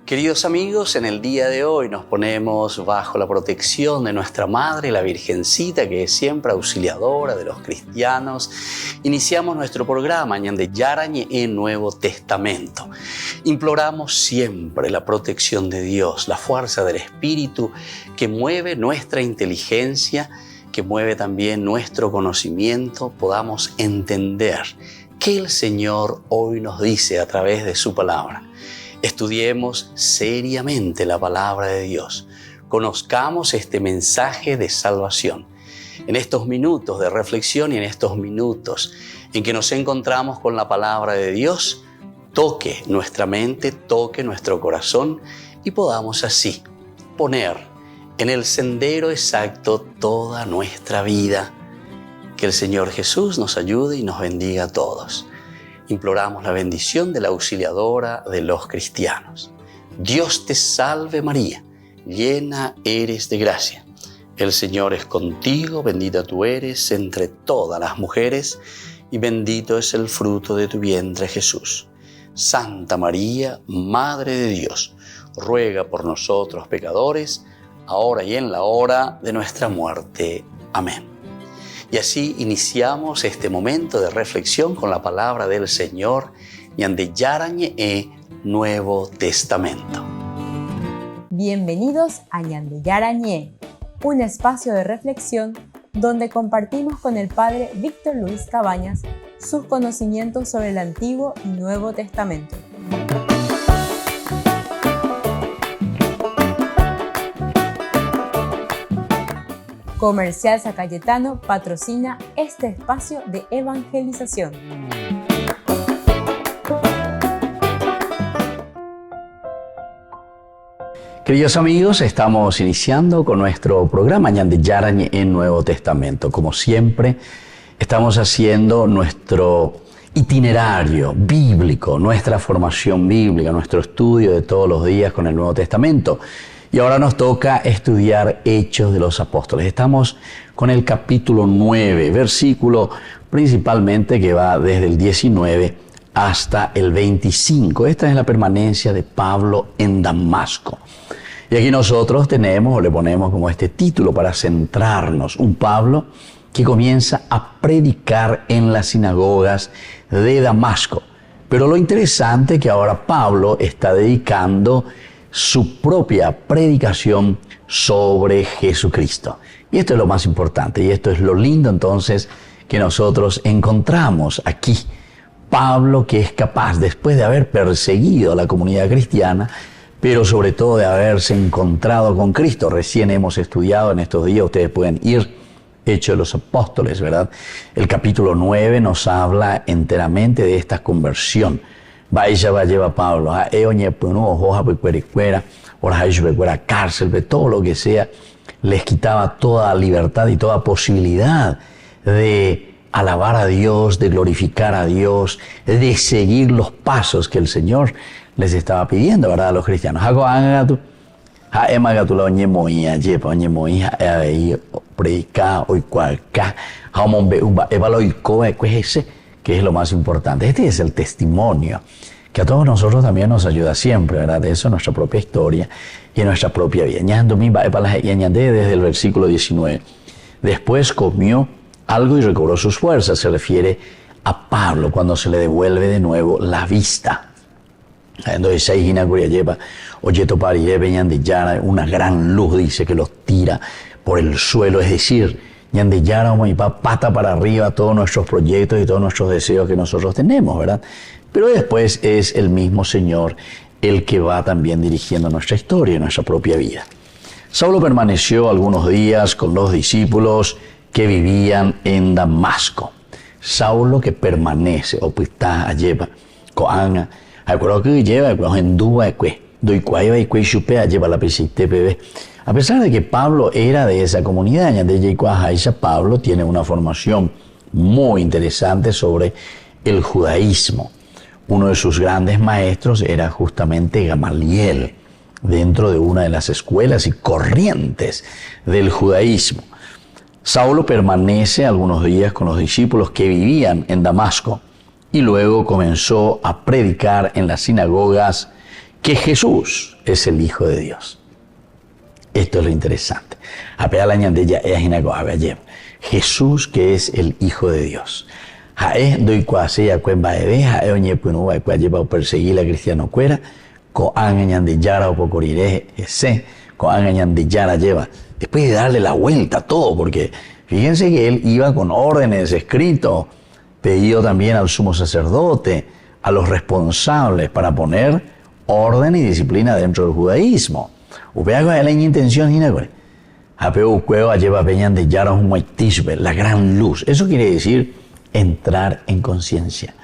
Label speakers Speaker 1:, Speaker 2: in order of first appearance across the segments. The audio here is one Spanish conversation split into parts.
Speaker 1: Queridos amigos, en el día de hoy nos ponemos bajo la protección de nuestra Madre, la Virgencita, que es siempre auxiliadora de los cristianos. Iniciamos nuestro programa Ñande Yarañe en Nuevo Testamento. Imploramos siempre la protección de Dios, la fuerza del Espíritu que mueve nuestra inteligencia, que mueve también nuestro conocimiento, podamos entender qué el Señor hoy nos dice a través de su palabra. Estudiemos seriamente la palabra de Dios. Conozcamos este mensaje de salvación. En estos minutos de reflexión y en estos minutos en que nos encontramos con la palabra de Dios, toque nuestra mente, toque nuestro corazón y podamos así poner en el sendero exacto toda nuestra vida. Que el Señor Jesús nos ayude y nos bendiga a todos. Imploramos la bendición de la auxiliadora de los cristianos. Dios te salve María, llena eres de gracia. El Señor es contigo, bendita tú eres entre todas las mujeres y bendito es el fruto de tu vientre Jesús. Santa María, Madre de Dios, ruega por nosotros pecadores, ahora y en la hora de nuestra muerte. Amén. Y así iniciamos este momento de reflexión con la palabra del Señor, Ñande Yarañe Nuevo Testamento.
Speaker 2: Bienvenidos a Ñande Yarañe, un espacio de reflexión donde compartimos con el Padre Víctor Luis Cabañas sus conocimientos sobre el Antiguo y Nuevo Testamento. Comercial San Cayetano patrocina este espacio de evangelización.
Speaker 1: Queridos amigos, estamos iniciando con nuestro programa Ñande Yarañe en Nuevo Testamento. Como siempre, estamos haciendo nuestro itinerario bíblico, nuestra formación bíblica, nuestro estudio de todos los días con el Nuevo Testamento. Y ahora nos toca estudiar Hechos de los Apóstoles. Estamos con el capítulo 9, versículo principalmente que va desde el 19 hasta el 25. Esta es la permanencia de Pablo en Damasco. Y aquí nosotros tenemos, o le ponemos como este título para centrarnos, un Pablo que comienza a predicar en las sinagogas de Damasco. Pero lo interesante es que ahora Pablo está dedicando su propia predicación sobre Jesucristo. Y esto es lo más importante, y esto es lo lindo entonces que nosotros encontramos aquí. Pablo, que es capaz, después de haber perseguido a la comunidad cristiana, pero sobre todo de haberse encontrado con Cristo. Recién hemos estudiado en estos días, ustedes pueden ir, Hechos de los Apóstoles, ¿verdad? El capítulo 9 nos habla enteramente de esta conversión. Vaya va lleva Pablo a cárcel, todo lo que sea, les quitaba toda libertad y toda posibilidad de alabar a Dios, de glorificar a Dios, de seguir los pasos que el Señor les estaba pidiendo, ¿verdad? A los cristianos. Que es lo más importante. Este es el testimonio que a todos nosotros también nos ayuda siempre, ¿verdad? De eso, nuestra propia historia y nuestra propia vida. Desde el versículo 19. Después comió algo y recobró sus fuerzas. Se refiere a Pablo cuando se le devuelve de nuevo la vista. Entonces, una gran luz, dice, que los tira por el suelo, es decir, Ñande Yarañe pata para arriba todos nuestros proyectos y todos nuestros deseos que nosotros tenemos, ¿verdad? Pero después es el mismo Señor el que va también dirigiendo nuestra historia y nuestra propia vida. Saulo permaneció algunos días con los discípulos que vivían en Damasco. Saulo que permanece, o pues está lleva, coanga, acuerdo que lleva, en duda, doy cuaiva y cueshupe lleva la presite bebé. A pesar de que Pablo era de esa comunidad, Pablo tiene una formación muy interesante sobre el judaísmo. Uno de sus grandes maestros era justamente Gamaliel, dentro de una de las escuelas y corrientes del judaísmo. Saulo permanece algunos días con los discípulos que vivían en Damasco y luego comenzó a predicar en las sinagogas que Jesús es el Hijo de Dios. Esto es lo interesante. Jesús que es el Hijo de Dios. Perseguir la cristiano cuera, después de darle la vuelta a todo, porque fíjense que él iba con órdenes escritos, pedido también al sumo sacerdote, a los responsables para poner orden y disciplina dentro del judaísmo. La intención la gran luz. Eso quiere decir entrar en conciencia.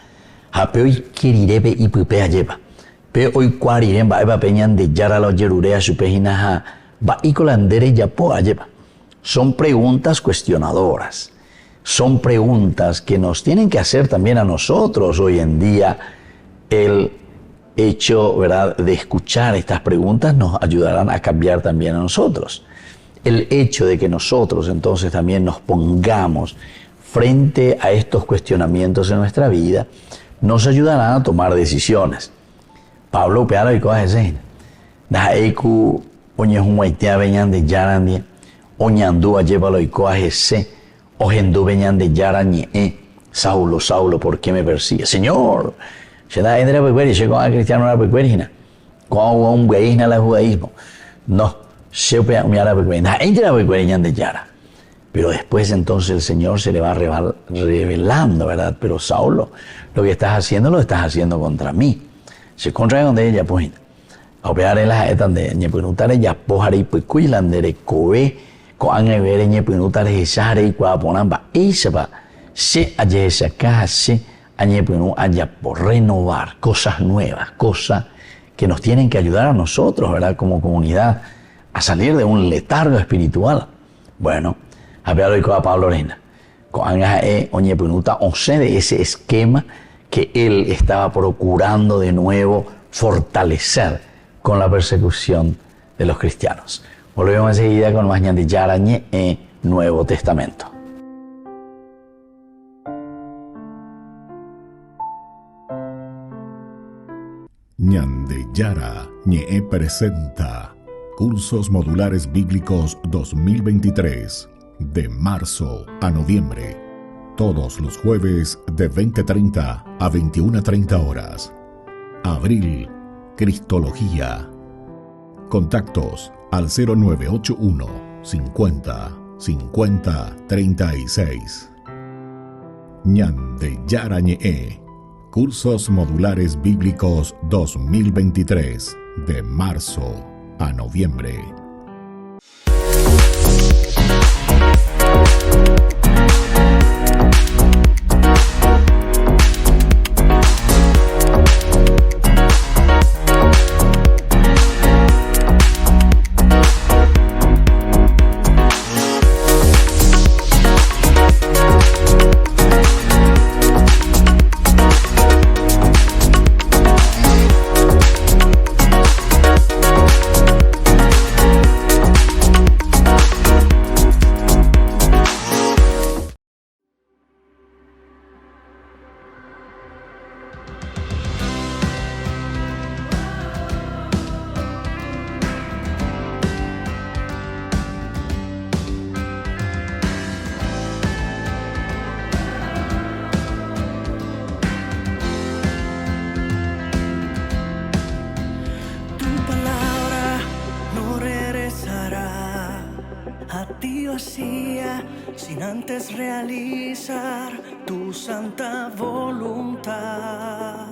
Speaker 1: Son preguntas cuestionadoras. Son preguntas que nos tienen que hacer también a nosotros hoy en día. El hecho, ¿verdad?, de escuchar estas preguntas nos ayudarán a cambiar también a nosotros. El hecho de que nosotros entonces también nos pongamos frente a estos cuestionamientos en nuestra vida nos ayudará a tomar decisiones. Pablo Peara y cosas así. Daeku oñe un huaitea veñan de yarandie, oñandúa llévalo y cosas ese, ojendu veñan de yarandie, Saulo, Saulo, ¿por qué me persigue? Señor, se da entre la pecueria, se con a cristiano la pecueria, con un güeyna la judaísmo. No, se opea mi la pecueria, entre la pecueria de yara. Pero después entonces el Señor se le va revelando, ¿verdad? Pero Saulo, lo que estás haciendo lo estás haciendo contra mí. Se contra donde ella pues a operar en las etas de ñepinutare ya pojare y puicuilandere coe coan evere ñepinutare esare y cuaponamba isaba se aye esa caja se añepinu haya por renovar cosas nuevas, cosas que nos tienen que ayudar a nosotros, ¿verdad? Como comunidad a salir de un letargo espiritual. Bueno, a ver hoy con Pablo Lorena, con oñepinuta once de ese esquema que él estaba procurando de nuevo fortalecer con la persecución de los cristianos. Volvemos enseguida con más ñandillarañe en Nuevo Testamento.
Speaker 3: Ñandeyara Ñe presenta Cursos Modulares Bíblicos 2023, de marzo a noviembre. Todos los jueves de 20:30 a 21:30 horas. Abril, Cristología. Contactos al 0981 50 50 36. Ñandeyara Ñe. Cursos Modulares Bíblicos 2023, de marzo a noviembre.
Speaker 4: Sin antes realizar tu santa voluntad,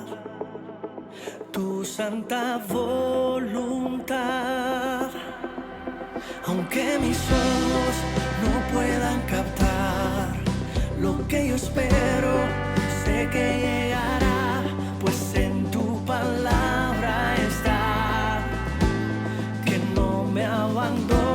Speaker 4: tu santa voluntad. Aunque mis ojos no puedan captar lo que yo espero, sé que llegará, pues en tu palabra está, que no me abandonarás.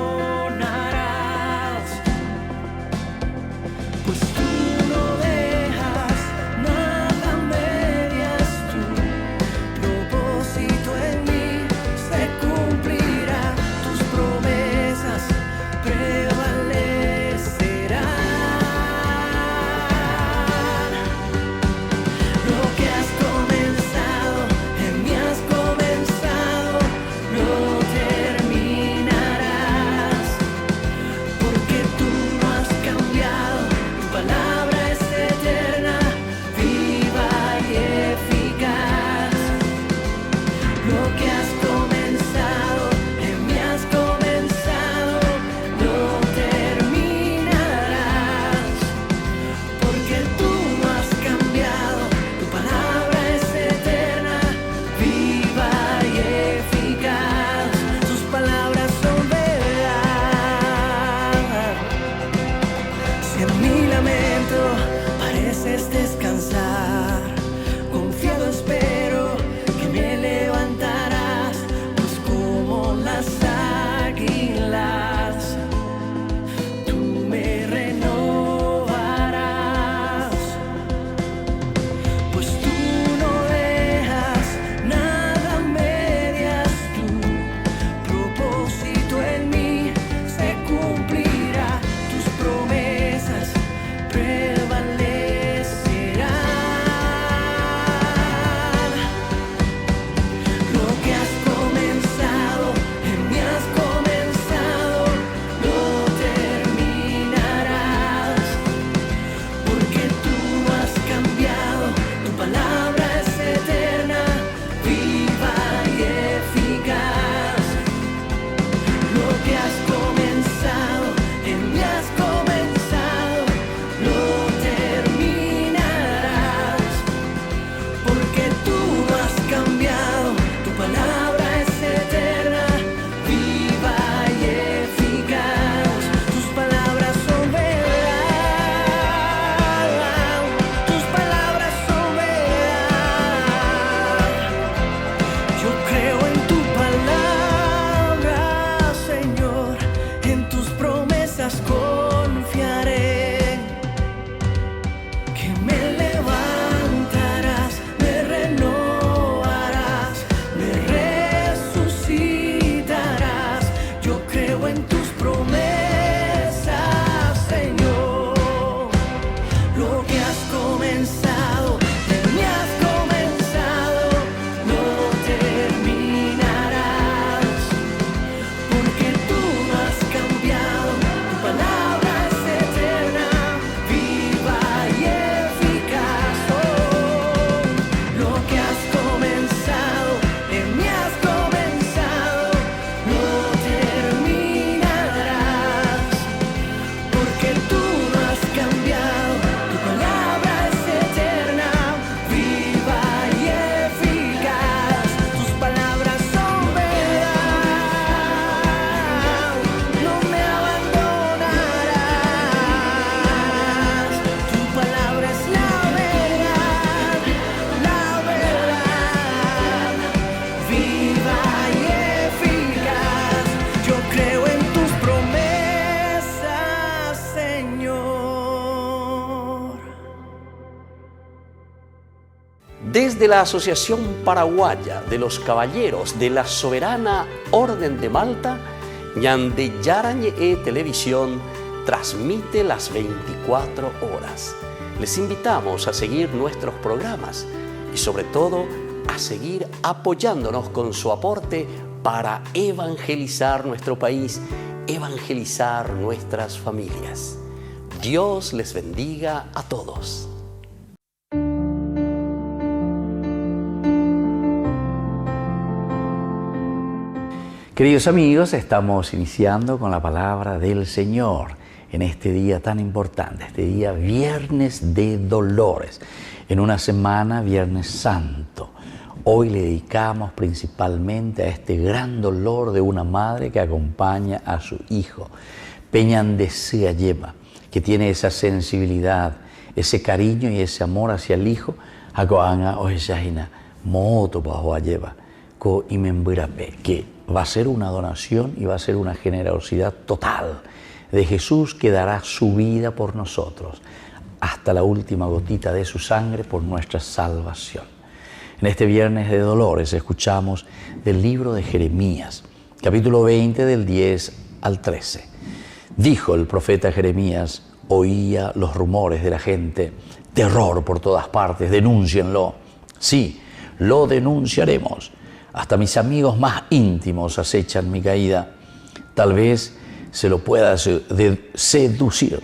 Speaker 1: Desde la Asociación Paraguaya de los Caballeros de la Soberana Orden de Malta, Ñande Yarañe Televisión transmite las 24 horas. Les invitamos a seguir nuestros programas y sobre todo a seguir apoyándonos con su aporte para evangelizar nuestro país, evangelizar nuestras familias. Dios les bendiga a todos. Queridos amigos, estamos iniciando con la palabra del Señor en este día tan importante, este día Viernes de Dolores, en una semana Viernes Santo. Hoy le dedicamos principalmente a este gran dolor de una madre que acompaña a su hijo, Peñandesea lleva, que tiene esa sensibilidad, ese cariño y ese amor hacia el hijo, Hagoanga o Eshahina, Moto Bajo lleva, Ko Imemburape, que va a ser una donación y va a ser una generosidad total de Jesús que dará su vida por nosotros, hasta la última gotita de su sangre por nuestra salvación. En este Viernes de Dolores escuchamos del libro de Jeremías, capítulo 20 del 10 al 13. Dijo el profeta Jeremías, oía los rumores de la gente, terror por todas partes, denúncienlo. Sí, lo denunciaremos. Hasta mis amigos más íntimos acechan mi caída. Tal vez se lo pueda seducir.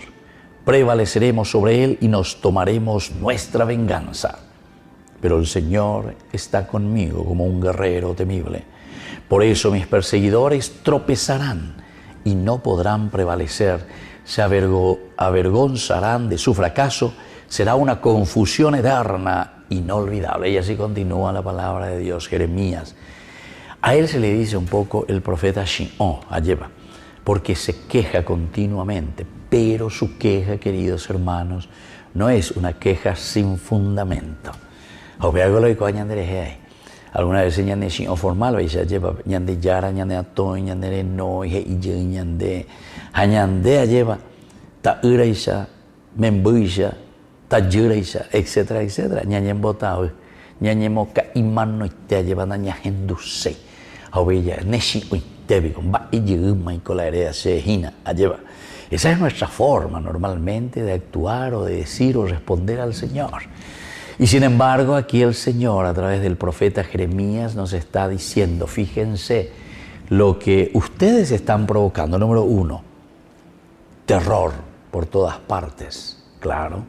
Speaker 1: Prevaleceremos sobre él y nos tomaremos nuestra venganza. Pero el Señor está conmigo como un guerrero temible. Por eso mis perseguidores tropezarán y no podrán prevalecer. Se avergonzarán de su fracaso. Será una confusión eterna, inolvidable. Y así continúa la palabra de Dios, Jeremías. A él se le dice un poco el profeta Shion, Ayeba, porque se queja continuamente, pero su queja, queridos hermanos, no es una queja sin fundamento. Alguna vez ñande Shion formal, Ayeba, ñande yara, ñande atoy, ñande no, ñande hañande Ayeba, ta iraisha, membuisha, Tayuraisha, etcétera, etcétera. Ñañen botao, ñañen moca imano te llevan a ñagenduse. Obella, neshi uitebi, con ba y yuma y colarea se hina, lleva. Esa es nuestra forma normalmente de actuar o de decir o responder al Señor. Y sin embargo, aquí el Señor, a través del profeta Jeremías, nos está diciendo, fíjense lo que ustedes están provocando. Número 1, terror por todas partes. Claro,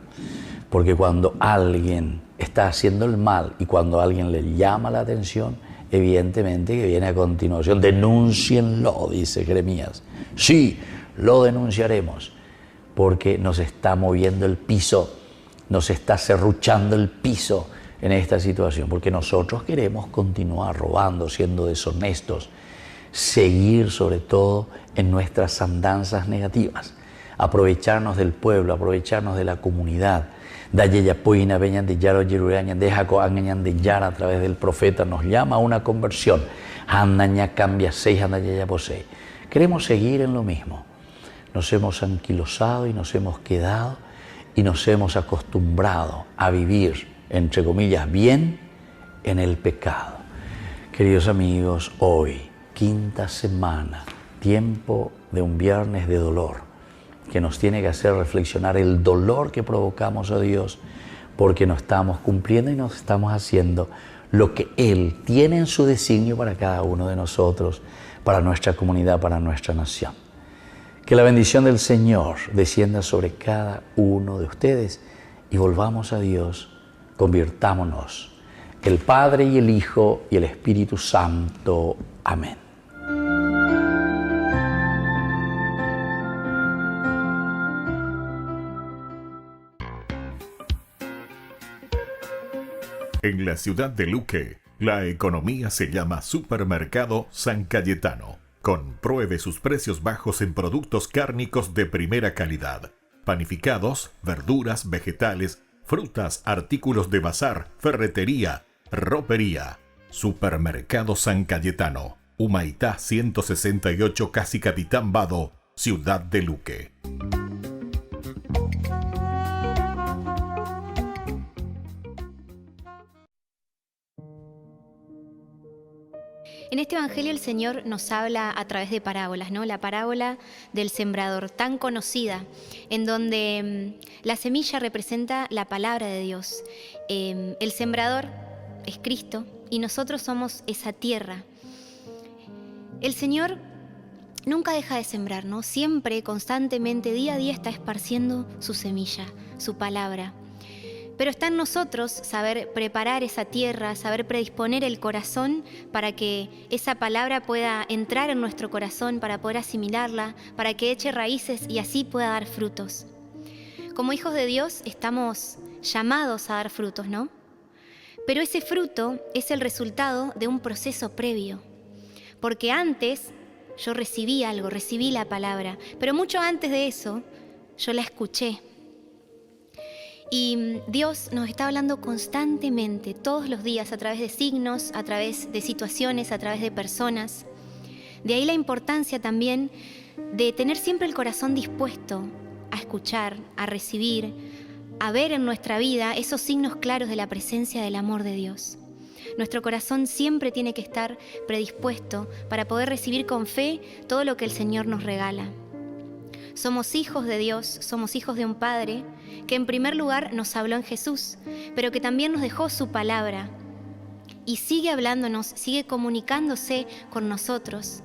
Speaker 1: porque cuando alguien está haciendo el mal y cuando alguien le llama la atención, evidentemente que viene a continuación, denúncienlo, dice Jeremías. Sí, lo denunciaremos, porque nos está moviendo el piso, nos está serruchando el piso en esta situación, porque nosotros queremos continuar robando, siendo deshonestos, seguir sobre todo en nuestras andanzas negativas, aprovecharnos del pueblo, aprovecharnos de la comunidad. A través del profeta nos llama a una conversión. Queremos seguir en lo mismo. Nos hemos anquilosado y nos hemos quedado y nos hemos acostumbrado a vivir, entre comillas, bien en el pecado. Queridos amigos, hoy, quinta semana, tiempo de un viernes de dolor, que nos tiene que hacer reflexionar el dolor que provocamos a Dios porque no estamos cumpliendo y no estamos haciendo lo que Él tiene en su designio para cada uno de nosotros, para nuestra comunidad, para nuestra nación. Que la bendición del Señor descienda sobre cada uno de ustedes y volvamos a Dios, convirtámonos, el Padre y el Hijo y el Espíritu Santo. Amén.
Speaker 3: En la ciudad de Luque, la economía se llama Supermercado San Cayetano. Compruebe sus precios bajos en productos cárnicos de primera calidad. Panificados, verduras, vegetales, frutas, artículos de bazar, ferretería, ropería. Supermercado San Cayetano. Humaitá 168, Casi Capitán Vado, Ciudad de Luque.
Speaker 5: En este evangelio el Señor nos habla a través de parábolas, ¿no? La parábola del sembrador, tan conocida, en donde la semilla representa la palabra de Dios. El sembrador es Cristo y nosotros somos esa tierra. El Señor nunca deja de sembrar, ¿no? Siempre, constantemente, día a día está esparciendo su semilla, su palabra. Pero está en nosotros saber preparar esa tierra, saber predisponer el corazón para que esa palabra pueda entrar en nuestro corazón, para poder asimilarla, para que eche raíces y así pueda dar frutos. Como hijos de Dios estamos llamados a dar frutos, ¿no? Pero ese fruto es el resultado de un proceso previo. Porque antes yo recibí algo, recibí la palabra, pero mucho antes de eso yo la escuché. Y Dios nos está hablando constantemente, todos los días, a través de signos, a través de situaciones, a través de personas. De ahí la importancia también de tener siempre el corazón dispuesto a escuchar, a recibir, a ver en nuestra vida esos signos claros de la presencia del amor de Dios. Nuestro corazón siempre tiene que estar predispuesto para poder recibir con fe todo lo que el Señor nos regala. Somos hijos de Dios, somos hijos de un Padre que en primer lugar nos habló en Jesús, pero que también nos dejó su palabra y sigue hablándonos, sigue comunicándose con nosotros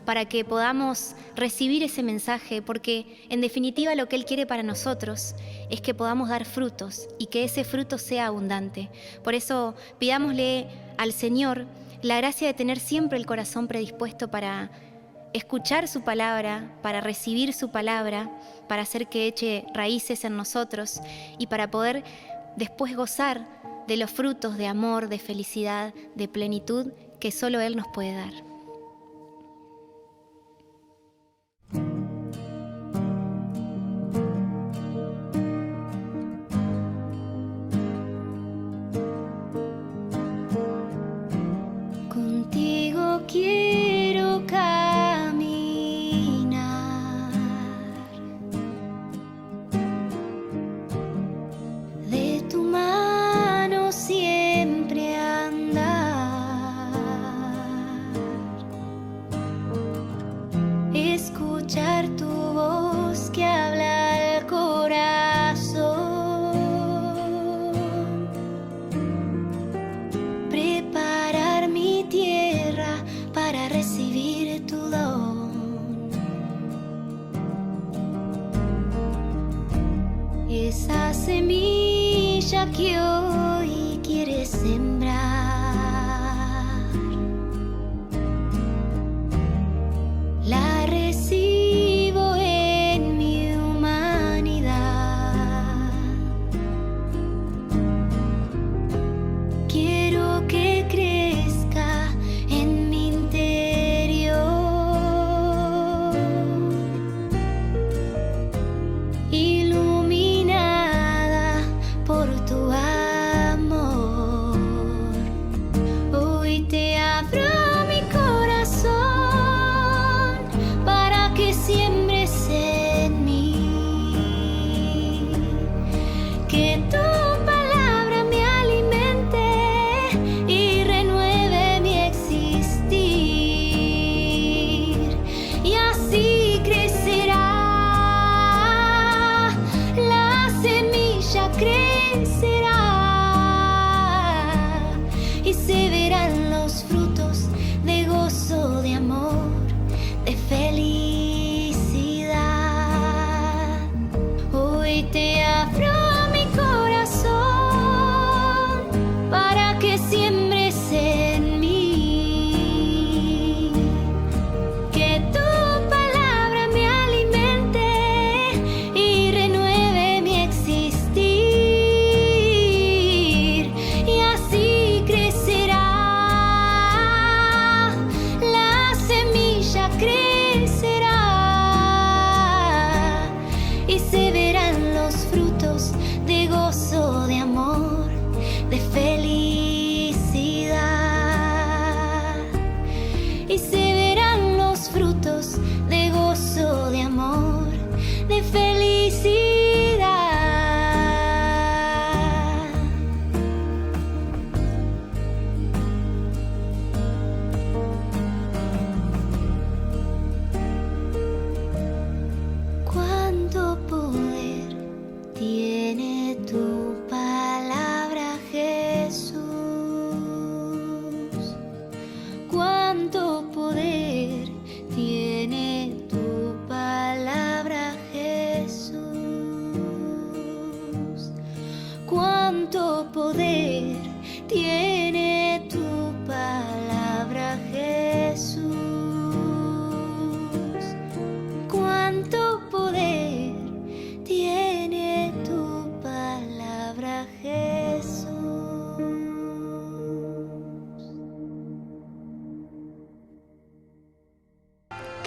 Speaker 5: para que podamos recibir ese mensaje, porque en definitiva lo que Él quiere para nosotros es que podamos dar frutos y que ese fruto sea abundante. Por eso pidámosle al Señor la gracia de tener siempre el corazón predispuesto para escuchar su palabra, para recibir su palabra, para hacer que eche raíces en nosotros y para poder después gozar de los frutos de amor, de felicidad, de plenitud que solo Él nos puede dar.
Speaker 6: Contigo quiero caminar, de tu mano siempre andar, escuchar tu voz que habla al corazón, preparar mi tierra para recibir tu don. Esa semilla que hoy quieres sembrar, la recibo en mi humanidad. Quiero que crezca en mi interior, iluminada por tu amor. Hoy te abro mi corazón para que siembres en mí, que tu palabra me alimente y renueve mi existir, y así crecerá, la semilla crecerá y se verán los frutos de gozo, de amor, de felicidad. Hoy te abro mi corazón para que siembres en mí, que tu palabra me alimente y renueve mi existir, y así crecerá, la semilla crecerá y se verán los frutos de gozo, de amor, de felicidad, y se verán los frutos de gozo, de amor, de felicidad.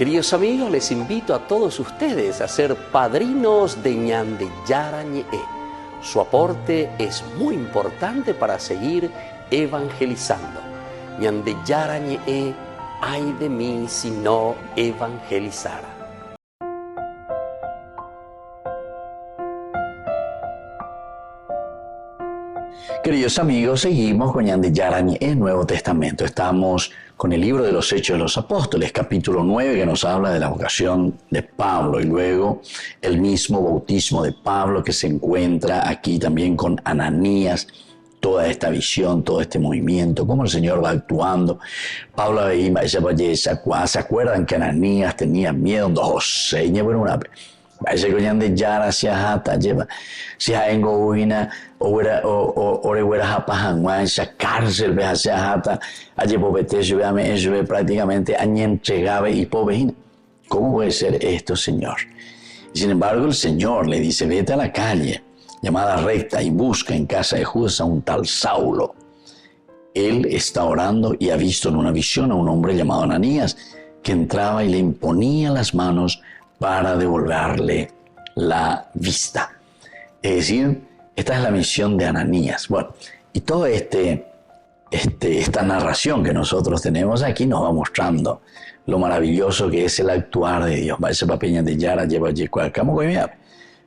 Speaker 1: Queridos amigos, les invito a todos ustedes a ser padrinos de Ñande Yara Ñe'e. Su aporte es muy importante para seguir evangelizando. Ñande Yara Ñe'e, ay de mí si no evangelizara. Queridos amigos, seguimos con Ñande Yara Ñe'e, Nuevo Testamento. Estamos con el libro de los Hechos de los Apóstoles, capítulo 9, que nos habla de la vocación de Pablo, y luego el mismo bautismo de Pablo que se encuentra aquí también con Ananías, toda esta visión, todo este movimiento, cómo el Señor va actuando. Pablo ¿se acuerdan que Ananías tenía miedo? José, Vaya que Ñande Yara si hata lleva si haengo uina ore huera hapahanguan esa cárcel ve hacia hata allí pobete veame eso prácticamente añentregaba y pobejina. ¿Cómo puede ser esto, Señor? Y sin embargo el Señor le dice: vete a la calle llamada Recta y busca en casa de Judas a un tal Saulo. Él está orando y ha visto en una visión a un hombre llamado Ananías que entraba y le imponía las manos para devolverle la vista. Es decir, esta es la misión de Ananías. Bueno, y toda esta narración que nosotros tenemos aquí nos va mostrando lo maravilloso que es el actuar de Dios.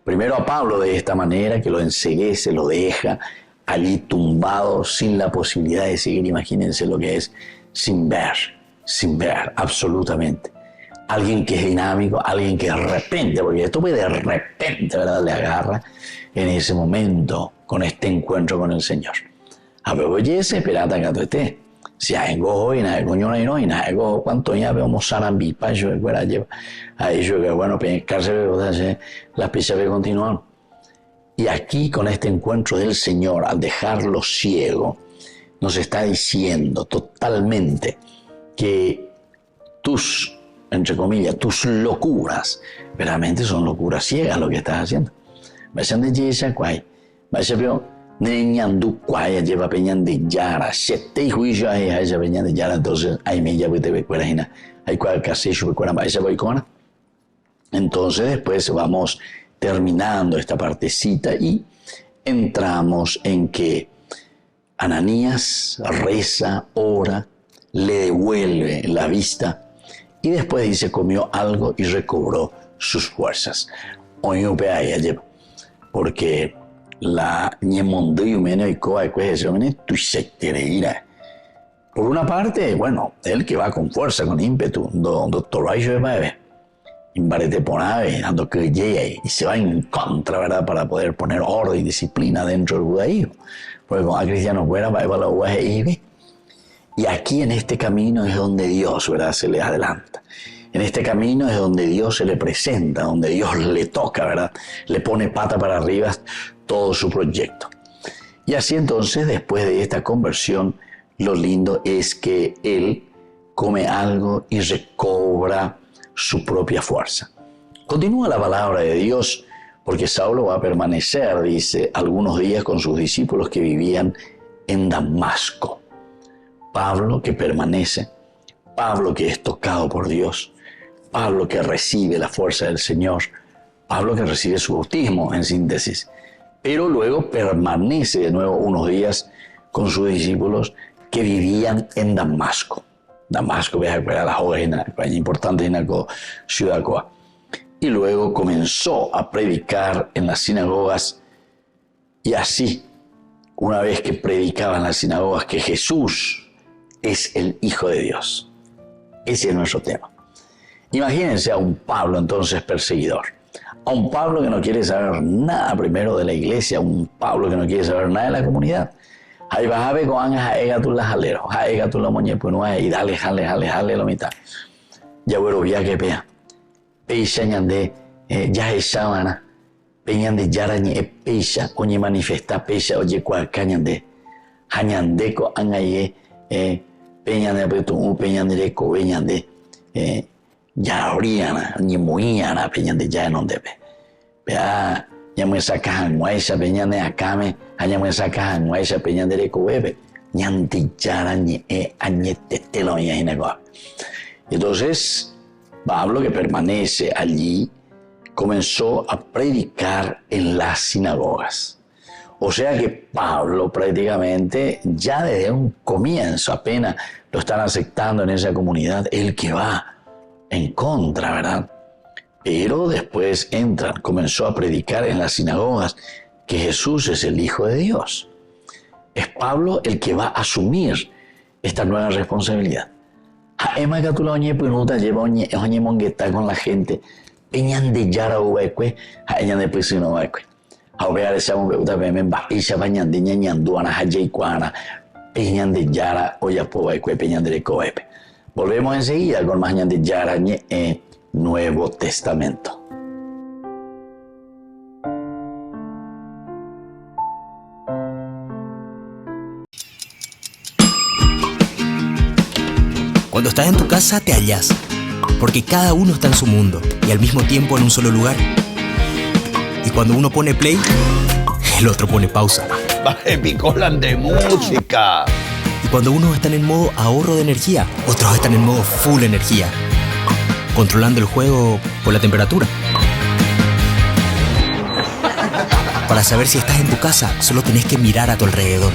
Speaker 1: Primero a Pablo de esta manera, que lo enceguece, lo deja allí tumbado, sin la posibilidad de seguir. Imagínense lo que es sin ver absolutamente. Alguien que es dinámico, alguien que de repente, porque esto puede de repente, ¿verdad?, le agarra en ese momento con este encuentro con el Señor. A ver, oye, esperata que tú estés. Si hay hoy, nada, coño, no hay nada, cuánto ya vemos sarambi, payo, que fuera lleva. A ello que bueno, pensarse, las piezas de continuar. Y aquí, con este encuentro del Señor, al dejarlo ciego, nos está diciendo totalmente que entre comillas, tus locuras, verdaderamente son locuras ciegas lo que estás haciendo. Vayan de Yesa Kwai, vayan pero Neñandu Kwai, lleva peñan de Yara, siete y juicio a ella peñan de Yara, entonces ahí me llave te becuera, hay cual casillo becuera, vaya boicona. Entonces después vamos terminando esta partecita y entramos en que Ananías reza, ora, le devuelve la vista. Y después dice, comió algo y recobró sus fuerzas. Porque la por una parte, bueno, él que va con fuerza, con ímpetu, doctor dando que llega y se va en contra, ¿verdad?, para poder poner orden y disciplina dentro del judaísmo. Porque como a cristianos fuera, va a la UAG. Y aquí en este camino es donde Dios, ¿verdad?, se le adelanta. En este camino es donde Dios se le presenta, donde Dios le toca, ¿verdad?, le pone pata para arriba todo su proyecto. Y así entonces, después de esta conversión, lo lindo es que él come algo y recobra su propia fuerza. Continúa la palabra de Dios, porque Saulo va a permanecer, dice, algunos días con sus discípulos que vivían en Damasco. Pablo que permanece, Pablo que es tocado por Dios, Pablo que recibe la fuerza del Señor, Pablo que recibe su bautismo, en síntesis, pero luego permanece de nuevo unos días con sus discípulos que vivían en Damasco. Damasco, vean, era la joven importante en la ciudad. Y luego comenzó a predicar en las sinagogas, y así, una vez que predicaba en las sinagogas que Jesús es el Hijo de Dios. Ese es nuestro tema. Imagínense a un Pablo entonces perseguidor, a un Pablo que no quiere saber nada primero de la iglesia, a un Pablo que no quiere saber nada de la comunidad. Ahí vas a ver con jaega tú las aleros, jaega tú la moñe, pues no hay, y dale la mitad. Ya bueno, ya que pea. Peisa ñande, ya es sábana, peñan de yarañe peisa, oye manifesta peisa, oye cualcañande, jañandeco angaye, peñan de petu, peñan de co, peñan de ya oriana, ni muiana, peñan de ya no debe. Vea, ya me sacan guaisa, peñan de acame, ya me sacan guaisa, peñan de co, bebe, ñanti yarañe, añete te lo imagina. Entonces, Pablo, que permanece allí, comenzó a predicar en las sinagogas. O sea que Pablo prácticamente ya desde un comienzo, apenas lo están aceptando en esa comunidad, el que va en contra, ¿verdad? Pero después comenzó a predicar en las sinagogas que Jesús es el Hijo de Dios. Es Pablo el que va a asumir esta nueva responsabilidad. Emma Catulaoñe Punuta lleva oñe mongueta con la gente. Peñan de Yara Ubeque, Hayan de Pisino Beque. Ahora le llamo Beuta Bemen Bapisha Bañan de Ñañanduana, Hayaycuana, Peñan de Yara Oyapobeque, Peñan de Coepe. Volvemos enseguida con más Ñan de Yara Nuevo Testamento.
Speaker 7: Cuando estás en tu casa te hallas, porque cada uno está en su mundo y al mismo tiempo en un solo lugar. Y cuando uno pone play, el otro pone pausa.
Speaker 8: Baje picolan de música.
Speaker 7: Y cuando unos están en modo ahorro de energía, otros están en modo full energía, controlando el juego por la temperatura. Para saber si estás en tu casa, solo tenés que mirar a tu alrededor.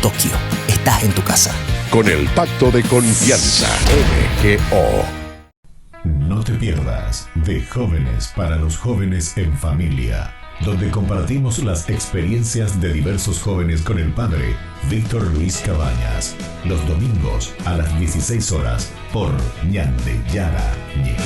Speaker 7: Tokio, estás en tu casa.
Speaker 3: Con el Pacto de Confianza, MGO. No te pierdas de Jóvenes para los Jóvenes en Familia, donde compartimos las experiencias de diversos jóvenes con el padre Víctor Luis Cabañas, los domingos a las 16 horas por Ñande Yara Ñe.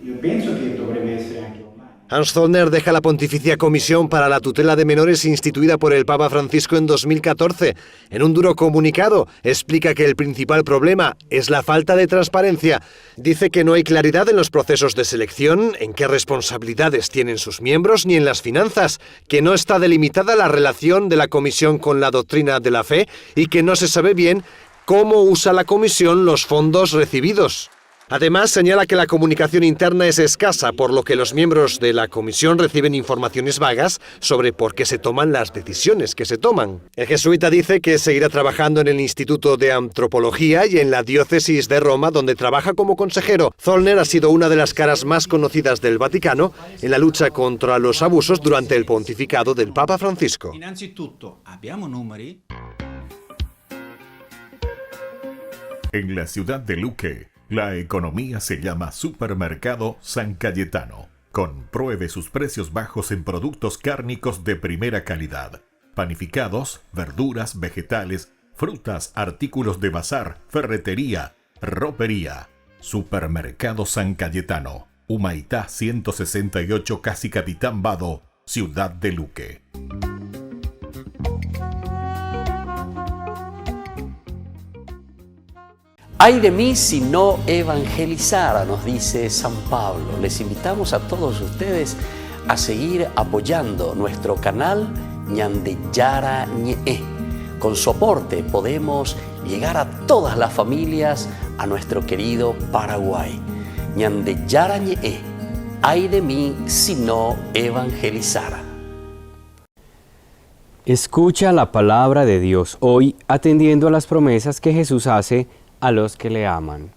Speaker 9: Io penso che dovrebbe essere anche ormai.
Speaker 10: Hans Zollner deja la Pontificia Comisión para la Tutela de Menores instituida por el Papa Francisco en 2014. En un duro comunicado, explica que el principal problema es la falta de transparencia. Dice que no hay claridad en los procesos de selección, en qué responsabilidades tienen sus miembros ni en las finanzas, que no está delimitada la relación de la Comisión con la doctrina de la fe y que no se sabe bien cómo usa la Comisión los fondos recibidos. Además, señala que la comunicación interna es escasa, por lo que los miembros de la comisión reciben informaciones vagas sobre por qué se toman las decisiones que se toman. El jesuita dice que seguirá trabajando en el Instituto de Antropología y en la Diócesis de Roma, donde trabaja como consejero. Zollner ha sido una de las caras más conocidas del Vaticano en la lucha contra los abusos durante el pontificado del Papa Francisco.
Speaker 9: Innanzitutto, abbiamo numeri?
Speaker 3: En la ciudad de Luque, la economía se llama Supermercado San Cayetano. Compruebe sus precios bajos en productos cárnicos de primera calidad. Panificados, verduras, vegetales, frutas, artículos de bazar, ferretería, ropería. Supermercado San Cayetano. Humaitá 168, Casi Capitán Vado, ciudad de Luque.
Speaker 1: Ay de mí si no evangelizara, nos dice San Pablo. Les invitamos a todos ustedes a seguir apoyando nuestro canal Ñande Yara Ñe. Con su aporte podemos llegar a todas las familias a nuestro querido Paraguay. Ñande Yara Ñe. Ay de mí si no evangelizara.
Speaker 11: Escucha la palabra de Dios hoy, atendiendo a las promesas que Jesús hace a los que le aman.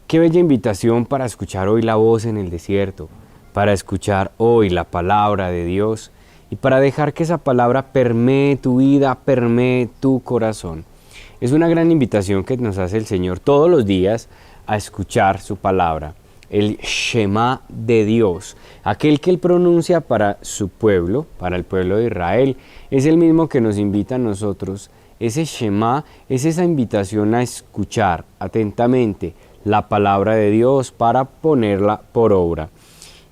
Speaker 11: Qué bella invitación para escuchar hoy la voz en el desierto, para escuchar hoy la palabra de Dios y para dejar que esa palabra permee tu vida, permee tu corazón. Es una gran invitación que nos hace el Señor todos los días a escuchar su palabra, el Shema de Dios, aquel que Él pronuncia para su pueblo, para el pueblo de Israel, es el mismo que nos invita a nosotros. Ese Shema es esa invitación a escuchar atentamente la palabra de Dios para ponerla por obra.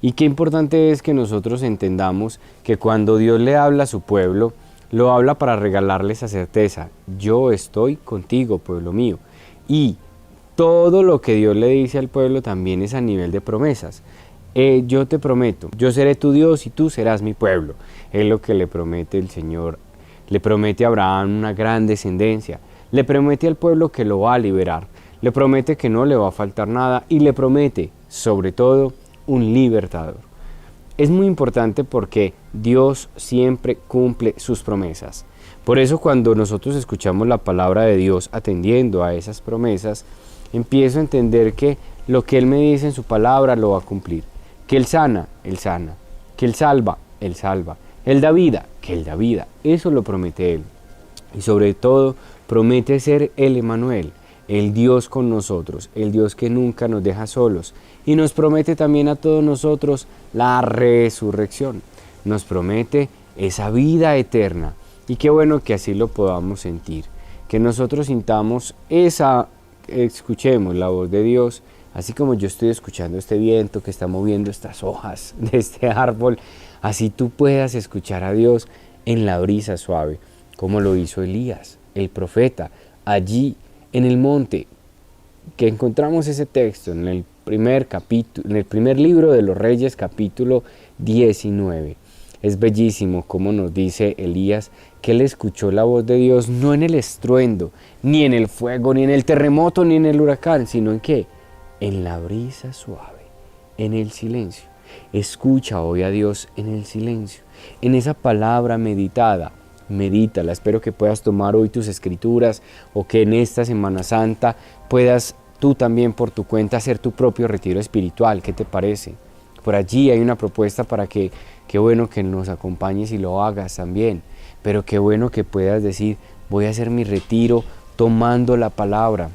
Speaker 11: Y qué importante es que nosotros entendamos que cuando Dios le habla a su pueblo, lo habla para regalarle esa certeza. Yo estoy contigo, pueblo mío. Y todo lo que Dios le dice al pueblo también es a nivel de promesas. Yo te prometo, yo seré tu Dios y tú serás mi pueblo. Es lo que le promete el Señor. Le promete a Abraham una gran descendencia, le promete al pueblo que lo va a liberar, le promete que no le va a faltar nada y le promete, sobre todo, un libertador. Es muy importante porque Dios siempre cumple sus promesas. Por eso cuando nosotros escuchamos la palabra de Dios atendiendo a esas promesas, empiezo a entender que lo que Él me dice en su palabra lo va a cumplir. Que Él sana, Él sana. Que Él salva, Él salva. Él da vida, que Él da vida. Eso lo promete Él. Y sobre todo, promete ser el Emmanuel, el Dios con nosotros, el Dios que nunca nos deja solos. Y nos promete también a todos nosotros la resurrección. Nos promete esa vida eterna. Y qué bueno que así lo podamos sentir. Que nosotros sintamos escuchemos la voz de Dios, así como yo estoy escuchando este viento que está moviendo estas hojas de este árbol, así tú puedas escuchar a Dios en la brisa suave, como lo hizo Elías, el profeta, allí en el monte, que encontramos ese texto en el primer capítulo, en el primer libro de los Reyes, capítulo 19. Es bellísimo como nos dice Elías que él escuchó la voz de Dios no en el estruendo, ni en el fuego, ni en el terremoto, ni en el huracán, sino en ¿qué? En la brisa suave, en el silencio. Escucha hoy a Dios en el silencio, en esa palabra meditada. Medítala, espero que puedas tomar hoy tus escrituras o que en esta Semana Santa puedas tú también por tu cuenta hacer tu propio retiro espiritual. ¿Qué te parece? Por allí hay una propuesta para que, qué bueno que nos acompañes y lo hagas también, pero qué bueno que puedas decir, voy a hacer mi retiro tomando la palabra,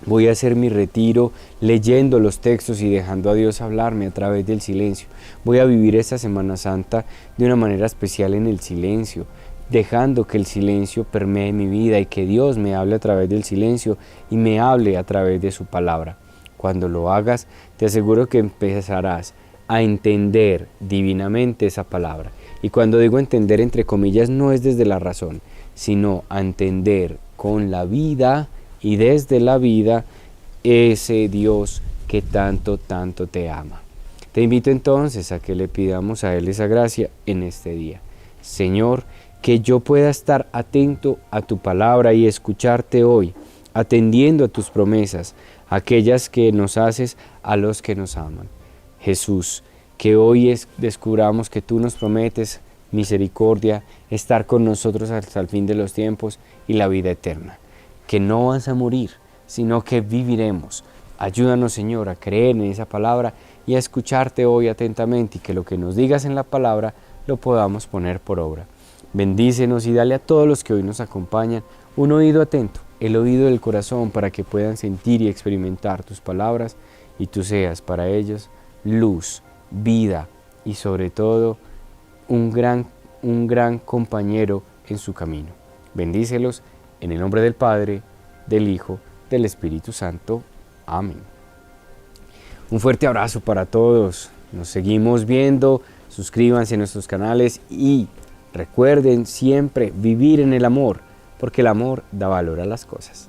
Speaker 11: voy a hacer mi retiro leyendo los textos y dejando a Dios hablarme a través del silencio. Voy a vivir esta Semana Santa de una manera especial en el silencio, dejando que el silencio permee mi vida y que Dios me hable a través del silencio y me hable a través de su palabra. Cuando lo hagas, te aseguro que empezarás a entender divinamente esa palabra. Y cuando digo entender, entre comillas, no es desde la razón, sino a entender con la vida y desde la vida ese Dios que tanto, tanto te ama. Te invito entonces a que le pidamos a Él esa gracia en este día. Señor, que yo pueda estar atento a tu palabra y escucharte hoy, atendiendo a tus promesas, aquellas que nos haces a los que nos aman. Jesús, que hoy descubramos que tú nos prometes misericordia, estar con nosotros hasta el fin de los tiempos y la vida eterna. Que no vas a morir, sino que viviremos. Ayúdanos, Señor, a creer en esa palabra y a escucharte hoy atentamente y que lo que nos digas en la palabra lo podamos poner por obra. Bendícenos y dale a todos los que hoy nos acompañan un oído atento, el oído del corazón para que puedan sentir y experimentar tus palabras y tú seas para ellos luz, vida y sobre todo un gran compañero en su camino. Bendícelos en el nombre del Padre, del Hijo, del Espíritu Santo. Amén. Un fuerte abrazo para todos. Nos seguimos viendo. Suscríbanse a nuestros canales y recuerden siempre vivir en el amor, porque el amor da valor a las cosas.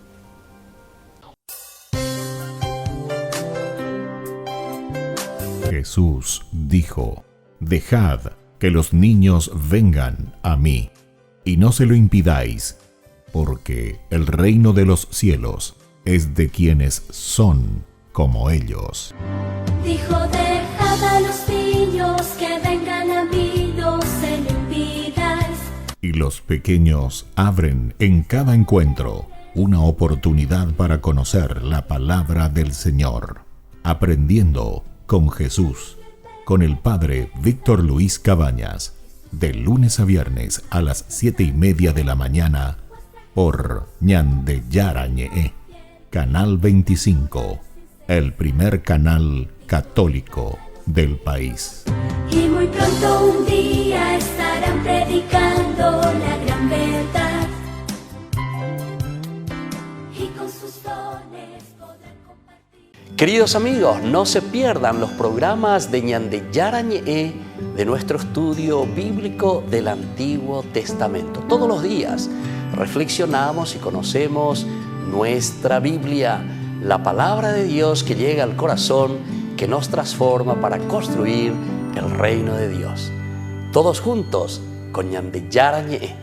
Speaker 3: Jesús dijo: dejad que los niños vengan a mí, y no se lo impidáis, porque el reino de los cielos es de quienes son como ellos.
Speaker 6: Dijo: dejad a los niños que vengan a mí, no se lo impidáis.
Speaker 3: Y los pequeños abren en cada encuentro una oportunidad para conocer la palabra del Señor, aprendiendo con Jesús, con el Padre Víctor Luis Cabañas, de lunes a viernes a las 7:30 de la mañana, por Ñande Yarañe, Canal 25, el primer canal católico del país.
Speaker 6: Y muy pronto un día estarán predicando la gran verdad, y con sus dones podrán compartir.
Speaker 1: Queridos amigos, no se pierdan los programas de Ñande Yarañe de nuestro estudio bíblico del Antiguo Testamento. Todos los días reflexionamos y conocemos nuestra Biblia, la palabra de Dios que llega al corazón, que nos transforma para construir el reino de Dios. Todos juntos con Ñande Yarañe.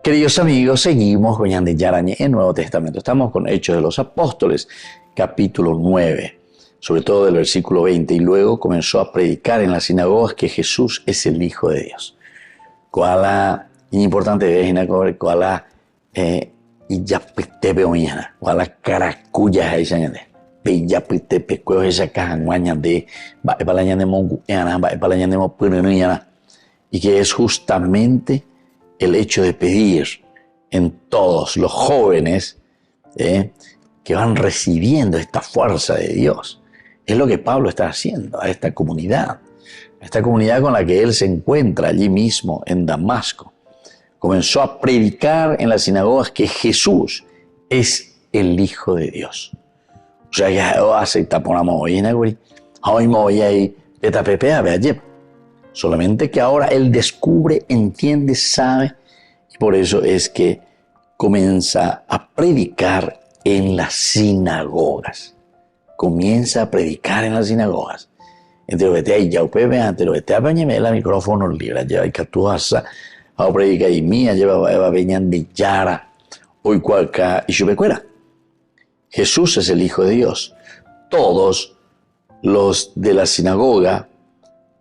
Speaker 1: Queridos amigos, seguimos con Ñande Yarañe en Nuevo Testamento. Estamos con Hechos de los Apóstoles, capítulo 9. sobre todo del versículo 20, y luego comenzó a predicar en las sinagogas que Jesús es el Hijo de Dios. Kuala importante vez kuala y ya pite peoñana, kuala caracuya esa ñande, pe ya pite pecueo esa cajanguaña de va para la ñande monguana, va para la ñande mopuñana, y que es justamente el hecho de pedir en todos los jóvenes que van recibiendo esta fuerza de Dios. Es lo que Pablo está haciendo a esta comunidad con la que él se encuentra allí mismo en Damasco. Comenzó a predicar en las sinagogas que Jesús es el Hijo de Dios. O sea, que acepta por amor, solamente que ahora él descubre, entiende, sabe, y por eso es que comienza a predicar en las sinagogas. Comienza a predicar en las sinagogas. Entre lo que te hay ya upebe, ante lo que te apañeme el micrófono libre, lleva y catuasa, a predicar y mía, lleva veñan de Yara, hoy cualca y chubecuera. Jesús es el Hijo de Dios. Todos los de la sinagoga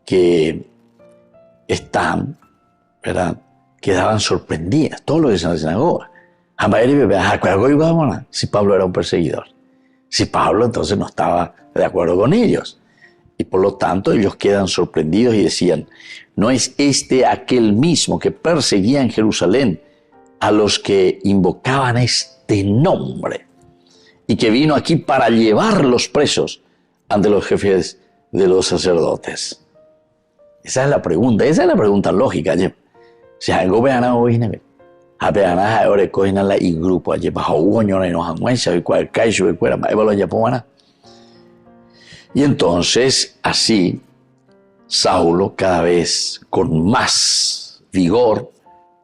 Speaker 1: que están, ¿verdad?, quedaban sorprendidos, todos los de la sinagoga. Si Pablo era un perseguidor. Si Pablo entonces no estaba de acuerdo con ellos. Y por lo tanto ellos quedan sorprendidos y decían, ¿no es este aquel mismo que perseguía en Jerusalén a los que invocaban este nombre y que vino aquí para llevarlos presos ante los jefes de los sacerdotes? Esa es la pregunta lógica. Si algo vean a hoy, apenas ahora cogen la y grupo allí bajo uño y nos amuenza y cual caigo y cuera más lo ya pomana. Y entonces así Saulo cada vez con más vigor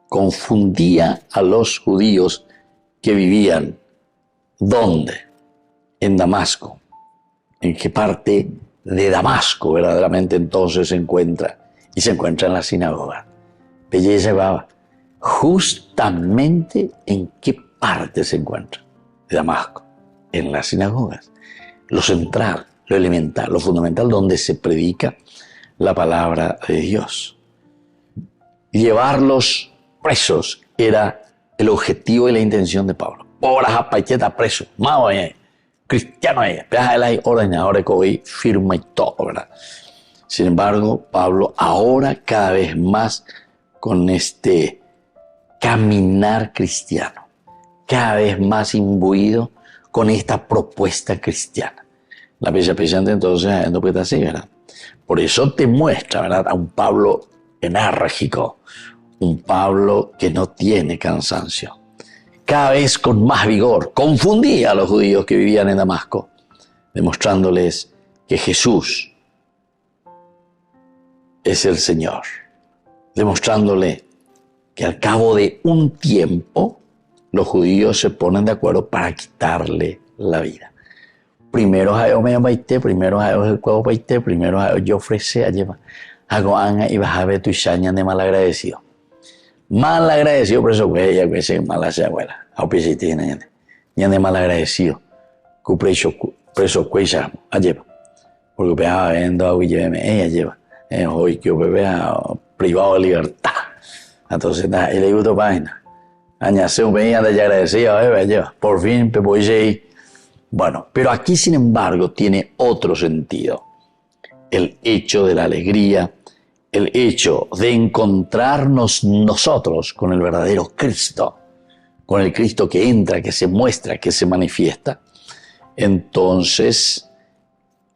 Speaker 1: confundía a los judíos que vivían ¿dónde? En Damasco. ¿En qué parte de Damasco verdaderamente entonces se encuentra? Y se encuentra en la sinagoga. Belleza va. Justamente en qué parte se encuentra de Damasco, en las sinagogas, lo central, lo elemental, lo fundamental, donde se predica la palabra de Dios. Llevarlos presos era el objetivo y la intención de Pablo. Pobras a pacheta preso, más cristiano hay ordenadores que hoy firma y todo, ¿verdad? Sin embargo, Pablo ahora cada vez más con este caminar cristiano, cada vez más imbuido con esta propuesta cristiana. La bella pesante entonces no puede así, ¿verdad? Por eso te muestra, ¿verdad?, a un Pablo enérgico, un Pablo que no tiene cansancio. Cada vez con más vigor, confundía a los judíos que vivían en Damasco, demostrándoles que Jesús es el Señor, demostrándole que al cabo de un tiempo los judíos se ponen de acuerdo para quitarle la vida. Primero a ellos me baité, primero a ellos el cuerpo baité, primero a ellos yo ofrecí a llevar. Hago anga y vas a ver tu chaña de malagradecido. Malagradecido, por eso güey, ya que se mala se abuela. A pie tiene ya de malagradecido. Que preso cuella a llevar. Porque pegaba viendo a llevarme, ella lleva. Hoy que yo vea privado de libertad. Entonces, el le gustó página. Añase un peña de agradecido, lleva. Por fin, pe voy a. Bueno, pero aquí, sin embargo, tiene otro sentido. El hecho de la alegría, el hecho de encontrarnos nosotros con el verdadero Cristo, con el Cristo que entra, que se muestra, que se manifiesta. Entonces,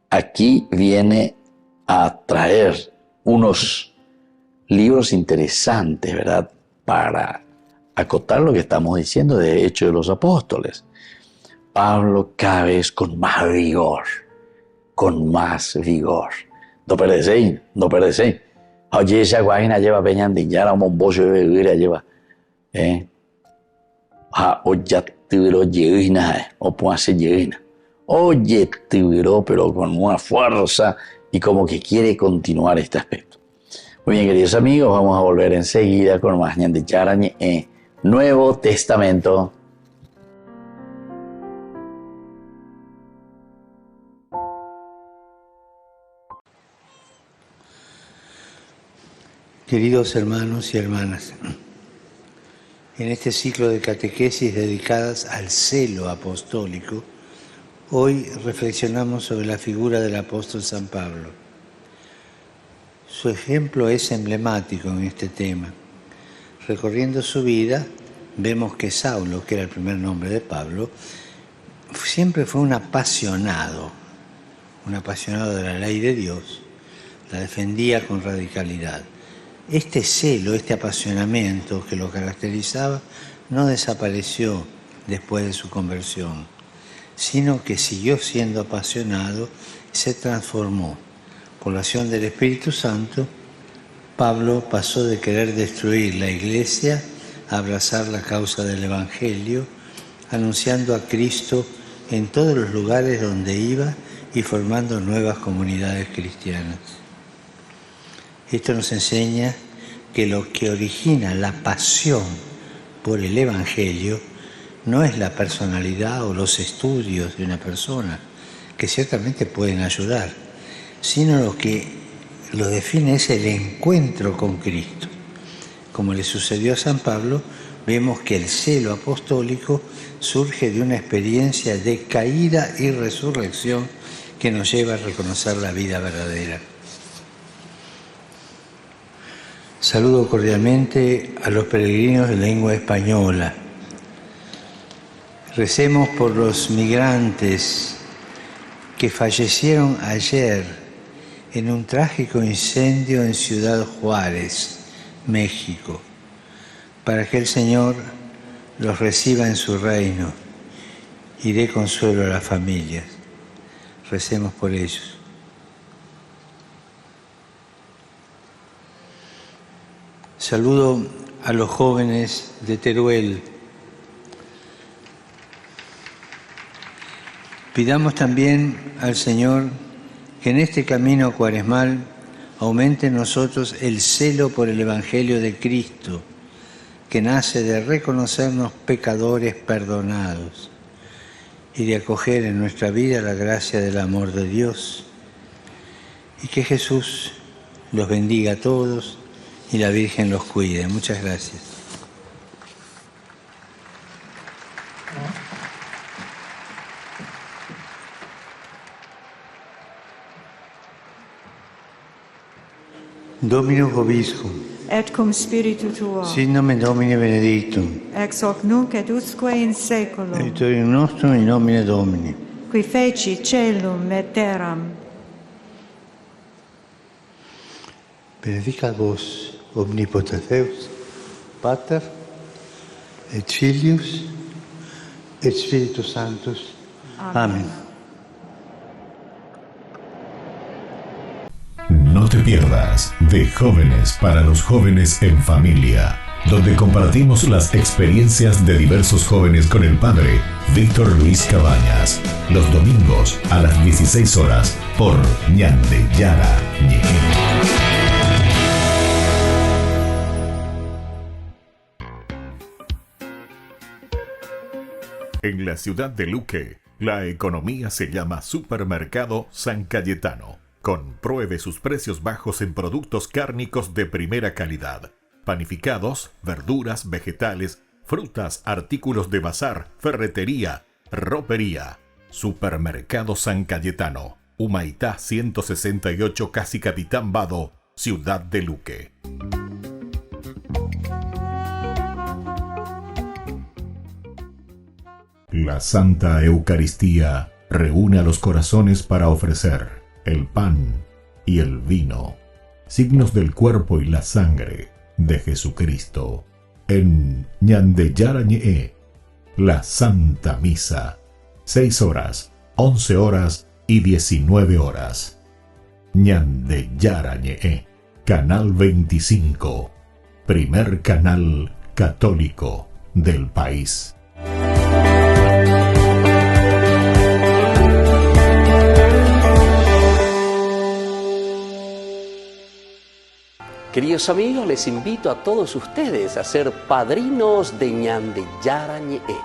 Speaker 1: aquí viene a traer unos libros interesantes, ¿verdad?, para acotar lo que estamos diciendo de Hechos de los Apóstoles. Pablo cada vez con más vigor, con más vigor. No perdecéis, no perdecéis. Oye, esa guajina lleva peñandillara, un bomboso de bebida lleva. Oye, tuvieron lleguina, o puede ser lleguina. Oye, tuvieron, pero con una fuerza y como que quiere continuar este aspecto. Muy bien, queridos amigos, vamos a volver enseguida con más ñande charañe en Nuevo Testamento.
Speaker 12: Queridos hermanos y hermanas, en este ciclo de catequesis dedicadas al celo apostólico, hoy reflexionamos sobre la figura del apóstol San Pablo. Su ejemplo es emblemático en este tema. Recorriendo su vida, vemos que Saulo, que era el primer nombre de Pablo, siempre fue un apasionado de la ley de Dios, la defendía con radicalidad. Este celo, este apasionamiento que lo caracterizaba, no desapareció después de su conversión, sino que siguió siendo apasionado y se transformó. Por la acción del Espíritu Santo, Pablo pasó de querer destruir la Iglesia a abrazar la causa del Evangelio, anunciando a Cristo en todos los lugares donde iba y formando nuevas comunidades cristianas. Esto nos enseña que lo que origina la pasión por el Evangelio no es la personalidad o los estudios de una persona, que ciertamente pueden ayudar, sino lo que lo define es el encuentro con Cristo. Como le sucedió a San Pablo, vemos que el celo apostólico surge de una experiencia de caída y resurrección que nos lleva a reconocer la vida verdadera. Saludo cordialmente a los peregrinos de lengua española. Recemos por los migrantes que fallecieron ayer en un trágico incendio en Ciudad Juárez, México, para que el Señor los reciba en su reino y dé consuelo a las familias. Recemos por ellos. Saludo a los jóvenes de Teruel. Pidamos también al Señor que en este camino cuaresmal aumente en nosotros el celo por el Evangelio de Cristo, que nace de reconocernos pecadores perdonados y de acoger en nuestra vida la gracia del amor de Dios. Y que Jesús los bendiga a todos y la Virgen los cuide. Muchas gracias. Dominus vobiscum.
Speaker 13: Et cum spiritu tuo.
Speaker 12: Sit nomen Domini benedictum.
Speaker 13: Ex hoc nunc et usque in saeculum.
Speaker 12: Aiutorium nostrum in nomine Domini.
Speaker 13: Qui feci caelum et terram.
Speaker 12: Benedicat vos omnipotens Deus, Pater, et Filius, et Spiritus Sanctus. Amén.
Speaker 3: No te pierdas de Jóvenes para los Jóvenes en Familia, donde compartimos las experiencias de diversos jóvenes con el Padre Víctor Luis Cabañas, los domingos a las 16 horas por Ñande Yara Ñeje. En la ciudad de Luque, la economía se llama Supermercado San Cayetano. Compruebe sus precios bajos en productos cárnicos de primera calidad. Panificados, verduras, vegetales, frutas, artículos de bazar, ferretería, ropería. Supermercado San Cayetano. Humaitá 168, Casi Capitán Vado, Ciudad de Luque. La Santa Eucaristía reúne a los corazones para ofrecer el pan y el vino, signos del cuerpo y la sangre de Jesucristo. En Ñande Yara Ñe'e, la Santa Misa, 6 horas, 11 horas y 19 horas. Ñande Yara Ñe'e, Canal 25, primer canal católico del país.
Speaker 1: Queridos amigos, les invito a todos ustedes a ser padrinos de Ñande Yara Ñe'e.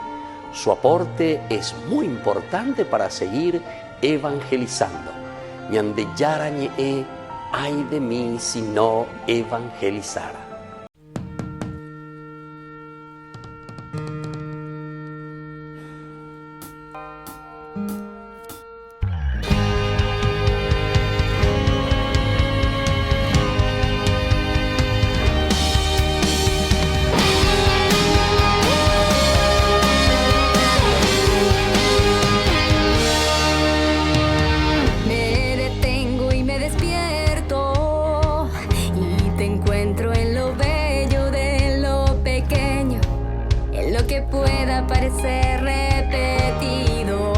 Speaker 1: Su aporte es muy importante para seguir evangelizando. Ñande Yara Ñe'e, Ay de mí si no evangelizara.
Speaker 6: Parecer repetido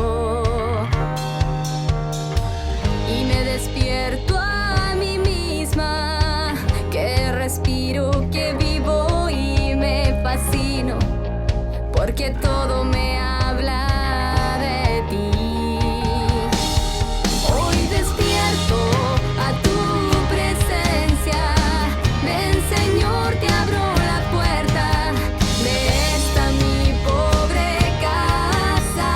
Speaker 6: y me despierto a mí misma, que respiro, que vivo y me fascino, porque todo me habla de ti. Hoy despierto a tu presencia, ven Señor, te abro la puerta de esta mi pobre casa.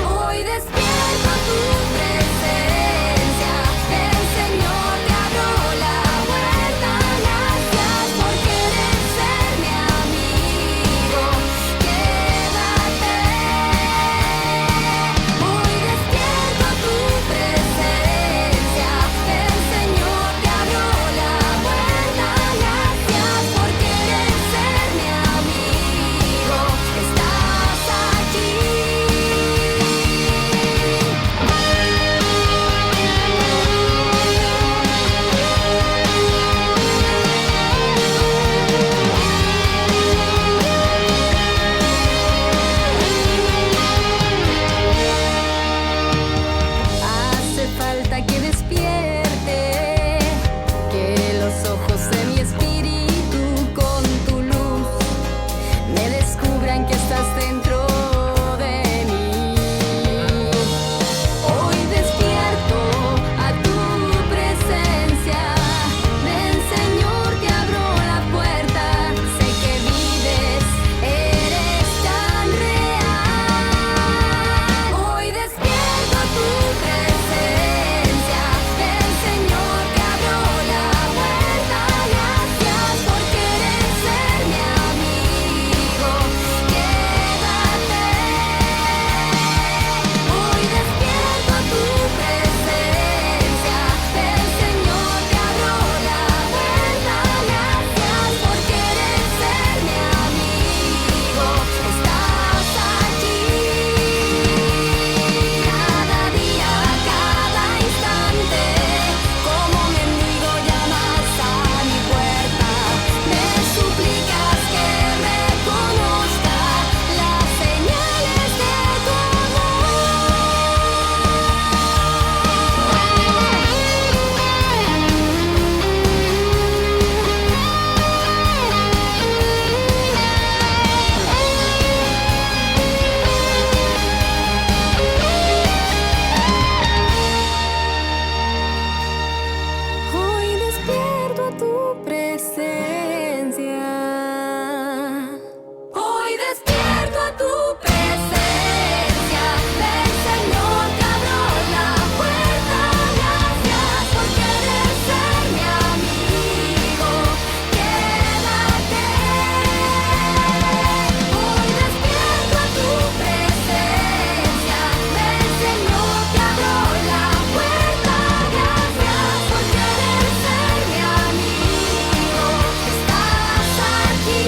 Speaker 6: Hoy despierto a tu presencia, ven Señor, te abro la puerta. Gracias por querer ser mi amigo, quédate. Hoy despierto a tu presencia, ven Señor, te abro la puerta. Gracias por querer ser mi amigo, estás aquí. Hace falta que despierte, que los ojos de mi espíritu con tu luz me descubran que estás dentro de mí. Hoy despierto a tu presencia, ven Señor, te abro la puerta. Sé que vives, eres tan real. Hoy despierto a tu presencia, ven Señor, te abro la puerta. Gracias por querer ser mi amigo, quédate. Hoy despierto a tu presencia, ven Señor, te abro la puerta. Gracias por querer ser mi amigo, estás aquí. Cada día, cada instante, como mendigo llamas a mi puerta. Me suplicas que reconozca las señales de tu Hoy despierto a tu presencia. Hoy despierto a tu presencia. Ven Señor, te abro la puerta. Gracias por querer ser mi amigo, quédate. Hoy despierto a tu presencia. Ven Señor, te abro la puerta. Gracias por querer ser mi amigo, estás aquí.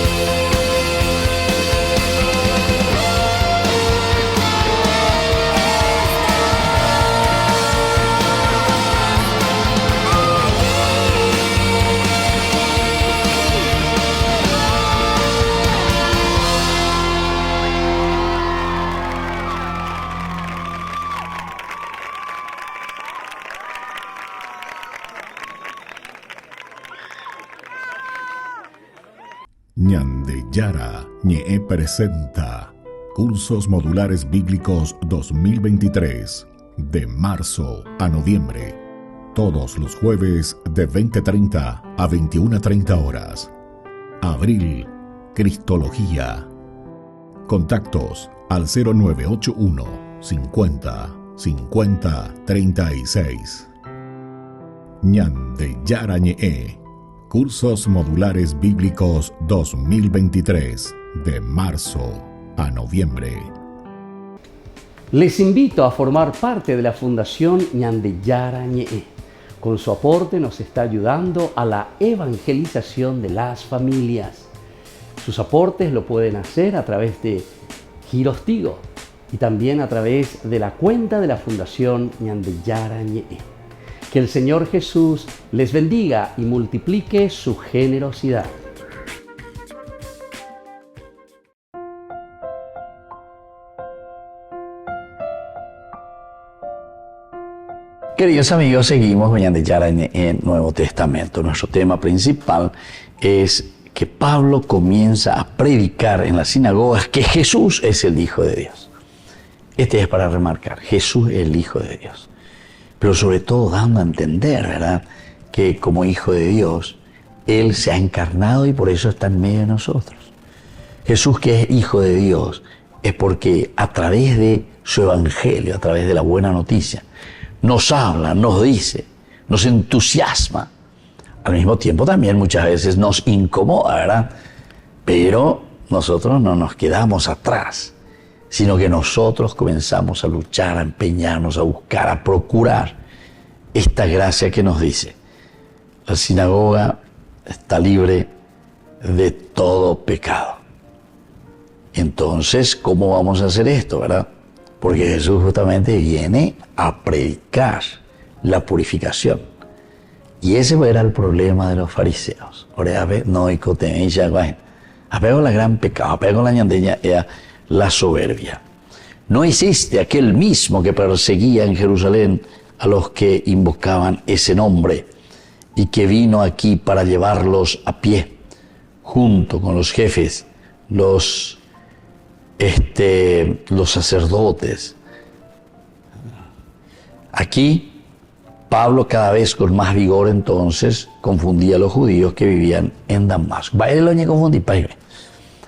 Speaker 3: Ñande Yara Ñe presenta Cursos Modulares Bíblicos 2023, de marzo a noviembre. Todos los jueves de 20:30 a 21:30 horas. Abril, Cristología. Contactos al 0981 50 50 36. Ñande Yarañe, Cursos Modulares Bíblicos 2023, de marzo a noviembre.
Speaker 1: Les invito a formar parte de la Fundación Ñande Yarañe. Con su aporte nos está ayudando a la evangelización de las familias. Sus aportes lo pueden hacer a través de Giros Tigo y también a través de la cuenta de la Fundación Ñande Yarañe. Que el Señor Jesús les bendiga y multiplique su generosidad. Queridos amigos, seguimos con Ñande Yarañe en Nuevo Testamento. Nuestro tema principal es que Pablo comienza a predicar en las sinagogas que Jesús es el Hijo de Dios. Este es para remarcar, Jesús es el Hijo de Dios. Pero sobre todo dando a entender, ¿verdad?, que como Hijo de Dios, Él se ha encarnado y por eso está en medio de nosotros. Jesús, que es Hijo de Dios, es porque a través de su Evangelio, a través de la buena noticia, nos habla, nos dice, nos entusiasma. Al mismo tiempo también muchas veces nos incomoda, ¿verdad? Pero nosotros no nos quedamos atrás, sino que nosotros comenzamos a luchar, a empeñarnos, a buscar, a procurar esta gracia que nos dice: la sinagoga está libre de todo pecado. Entonces, ¿cómo vamos a hacer esto, verdad? Porque Jesús justamente viene a predicar la purificación. Y ese era el problema de los fariseos. Apego la gran pecado, apego la ñandeña, la soberbia. No existe aquel mismo que perseguía en Jerusalén a los que invocaban ese nombre y que vino aquí para llevarlos a pie, junto con los jefes, los sacerdotes. Aquí Pablo, cada vez con más vigor, entonces confundía a los judíos que vivían en Damasco.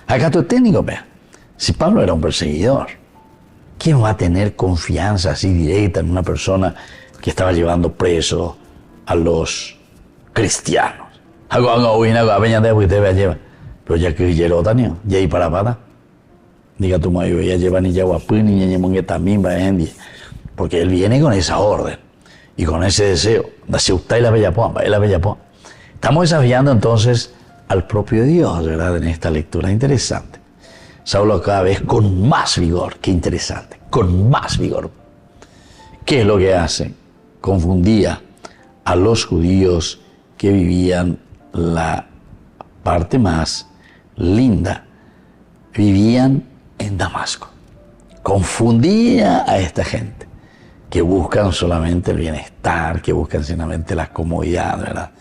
Speaker 1: Acá tu técnico, si Pablo era un perseguidor, ¿quién va a tener confianza así directa en una persona que estaba llevando presos a los cristianos? Pero ya que llevó Tanio, ya hay para diga tu marido, ya lleva ni yaguapú ni ñeñemongue también, porque él viene con esa orden y con ese deseo. Estamos desafiando entonces al propio Dios, ¿verdad?, en esta lectura interesante. Saulo cada vez con más vigor, qué interesante, con más vigor. ¿Qué es lo que hace? Confundía a los judíos que vivían la parte más linda, vivían en Damasco. Confundía a esta gente que buscan solamente el bienestar, que buscan solamente la comodidad, ¿verdad?,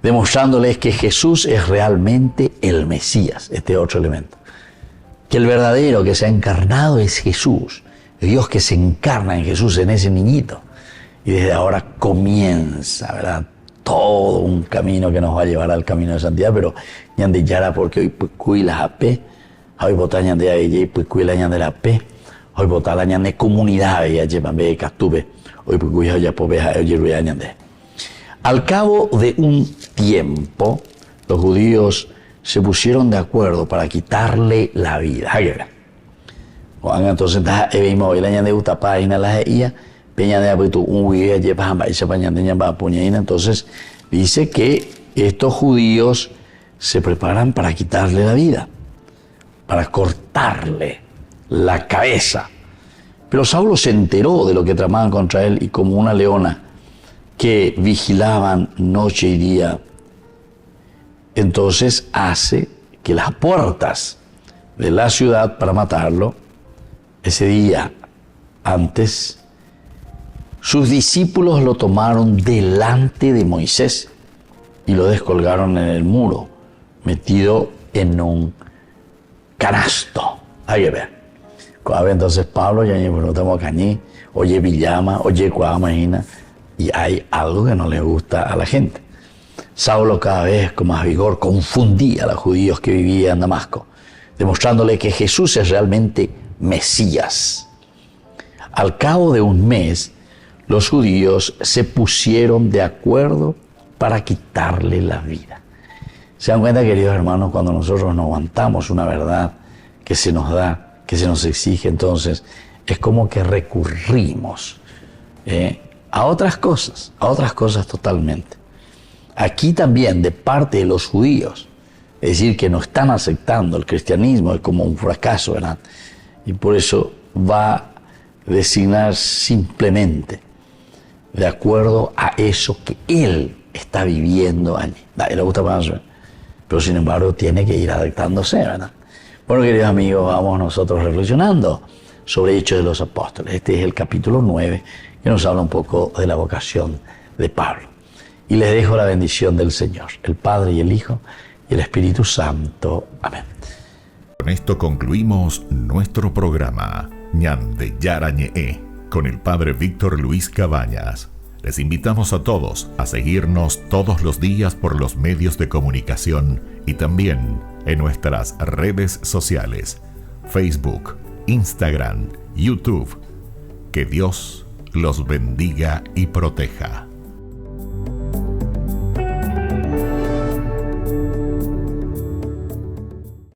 Speaker 1: demostrándoles que Jesús es realmente el Mesías, este otro elemento. Que el verdadero que se ha encarnado es Jesús, Dios que se encarna en Jesús, en ese niñito. Y desde ahora comienza, ¿verdad?, todo un camino que nos va a llevar al camino de santidad, pero ñande yara porque hoy cuy la AP, hoy vota ñande a ella y pues cuy la ñande la AP, hoy vota la ñande comunidad ella llevan ve castuve, hoy pues cuy ya pobeja oye ruya ñande. Al cabo de un tiempo, los judíos se pusieron de acuerdo para quitarle la vida. Entonces, entonces dice que estos judíos se preparan para quitarle la vida, para cortarle la cabeza. Pero Saulo se enteró de lo que tramaban contra él y como una leona que vigilaban noche y día, entonces hace que las puertas de la ciudad para matarlo, ese día antes, sus discípulos lo tomaron delante de Moisés y lo descolgaron en el muro, metido en un canasto. Hay que ver. Entonces Pablo ya no estamos acá ni, oye Villama, oye Cuamagina, y hay algo que no le gusta a la gente. Saulo cada vez con más vigor confundía a los judíos que vivían en Damasco, demostrándole que Jesús es realmente Mesías. Al cabo de un mes, los judíos se pusieron de acuerdo para quitarle la vida. ¿Se dan cuenta, queridos hermanos, cuando nosotros no aguantamos una verdad que se nos da, que se nos exige, entonces es como que recurrimos a otras cosas totalmente? Aquí también, de parte de los judíos, es decir, que no están aceptando el cristianismo, es como un fracaso, ¿verdad? Y por eso va a designar simplemente de acuerdo a eso que él está viviendo allí. Le gusta más, pero sin embargo tiene que ir adaptándose, ¿verdad? Bueno, queridos amigos, vamos nosotros reflexionando sobre Hechos de los Apóstoles. Este es el capítulo 9, que nos habla un poco de la vocación de Pablo. Y les dejo la bendición del Señor, el Padre y el Hijo y el Espíritu Santo. Amén.
Speaker 3: Con esto concluimos nuestro programa Ñande Yarañe con el Padre Víctor Luis Cabañas. Les invitamos a todos a seguirnos todos los días por los medios de comunicación y también en nuestras redes sociales, Facebook, Instagram, YouTube. Que Dios los bendiga y proteja.